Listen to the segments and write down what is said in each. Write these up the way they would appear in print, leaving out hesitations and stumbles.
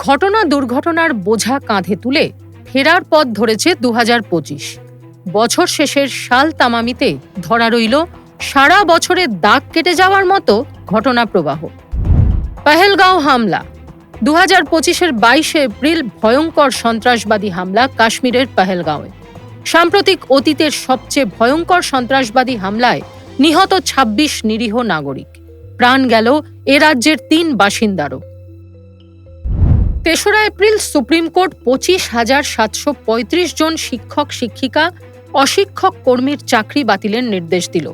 ঘটনা দুর্ঘটনার বোঝা কাঁধে তুলে ফেরার পথ ধরেছে 2025। বছর শেষের সাল তামামিতে ধরা রইল সারা বছরের দাগ কেটে যাওয়ার মতো ঘটনা প্রবাহ। পহেলগাঁও হামলা। 2025-এর 22 এপ্রিল ভয়ঙ্কর সন্ত্রাসবাদী হামলা কাশ্মীরের পহেলগাঁওয়ে। সাম্প্রতিক অতীতের সবচেয়ে ভয়ঙ্কর সন্ত্রাসবাদী হামলায় নিহত 26 নিরীহ নাগরিক, প্রাণ গেল এ রাজ্যের 3 বাসিন্দারও। 3রা এপ্রিল সুপ্রিম কোর্ট 25,735 জন শিক্ষক শিক্ষিকা অশিক্ষক কর্মীর চাকরি বাতিলের নির্দেশ দিল।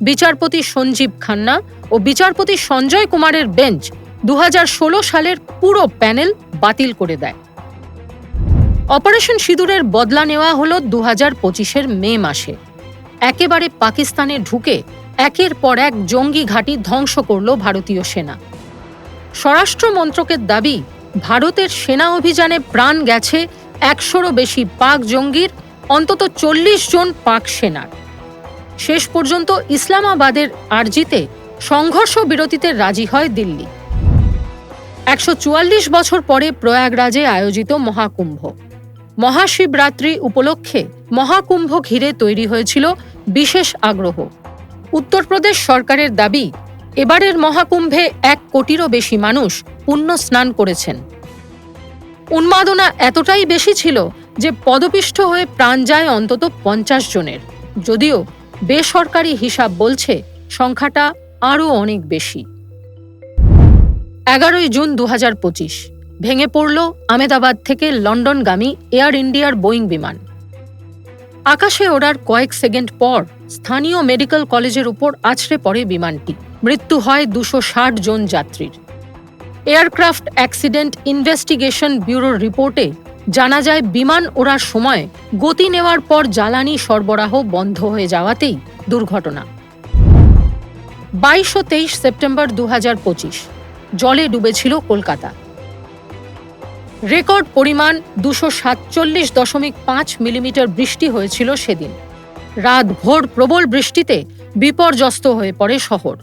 বিচারপতি সঞ্জীব খান্না ও বিচারপতি সঞ্জয় কুমারের বেঞ্চ 2016 সালের পুরো প্যানেল বাতিল করে দেয়। অপারেশন সিঁদুরের বদলা নেওয়া হলো 2025-এর মে মাসে। একেবারে পাকিস্তানে ঢুকে একের পর এক জঙ্গি ঘাঁটি ধ্বংস করল ভারতীয় সেনা। স্বরাষ্ট্র মন্ত্রকের দাবি, ভারতের সেনা অভিযানে প্রাণ গেছে 100-রও বেশি পাক জঙ্গির, অন্তত 40 জন পাক সেনার। শেষ পর্যন্ত ইসলামাবাদের আর্জিতে সংঘর্ষ বিরতিতে রাজি হয় দিল্লি। 144 বছর পরে প্রয়াগরাজে আয়োজিত মহাকুম্ভ। মহাশিবরাত্রি উপলক্ষে মহাকুম্ভ ঘিরে তৈরি হয়েছিল বিশেষ আগ্রহ। উত্তরপ্রদেশ সরকারের দাবি, এবারের মহাকুম্ভে 1 কোটিরও বেশি মানুষ পুণ্য স্নান করেছেন। উন্মাদনা এতটাই বেশি ছিল যে পদপিষ্ট হয়ে প্রাণ যায় অন্তত 50 জনের, যদিও বেসরকারি হিসাব বলছে সংখ্যাটা আরও অনেক বেশি। 11 জুন 2025 ভেঙে পড়ল আহমেদাবাদ থেকে লন্ডনগামী এয়ার ইন্ডিয়ার বোয়িং বিমান। আকাশে ওড়ার কয়েক সেকেন্ড পর স্থানীয় মেডিকেল কলেজের উপর আছড়ে পড়ে বিমানটি। মৃত্যু হয় 260 জন যাত্রীর। এয়ারক্রাফট অ্যাক্সিডেন্ট ইনভেস্টিগেশন ব্যুরোর রিপোর্টে জানা যায়, বিমান ওড়ার সময় গতি নেওয়ার পর জ্বালানি সরবরাহ বন্ধ হয়ে যাওয়াতেই দুর্ঘটনা। 22 ও 23 সেপ্টেম্বর 2025 জলে ডুবেছিল কলকাতা। রেকর্ড পরিমাণ 247.5 মিলিমিটার বৃষ্টি হয়েছিল সেদিন। রাত ভোর প্রবল বৃষ্টিতে বিপর্যস্ত হয়ে পড়ে শহর।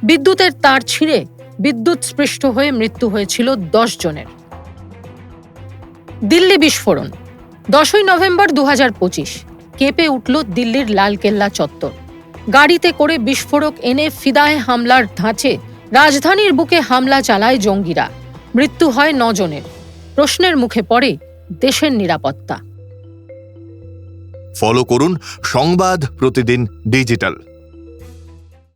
বিদ্যুতের তার ছিঁড়ে বিদ্যুৎস্পৃষ্ট হয়ে মৃত্যু হয়েছিল 10 জনের। দিল্লি বিস্ফোরণ। 10 নভেম্বর 2025 কেঁপে উঠল দিল্লির লালকেল্লা চত্বর। গাড়িতে করে বিস্ফোরক এনে ফিদায়ে হামলার ধাঁচে রাজধানীর বুকে হামলা চালায় জঙ্গিরা। মৃত্যু হয় 9 জনের। প্রশ্নের মুখে পড়ে দেশের নিরাপত্তা। ফলো করুন সংবাদ প্রতিদিন ডিজিটাল।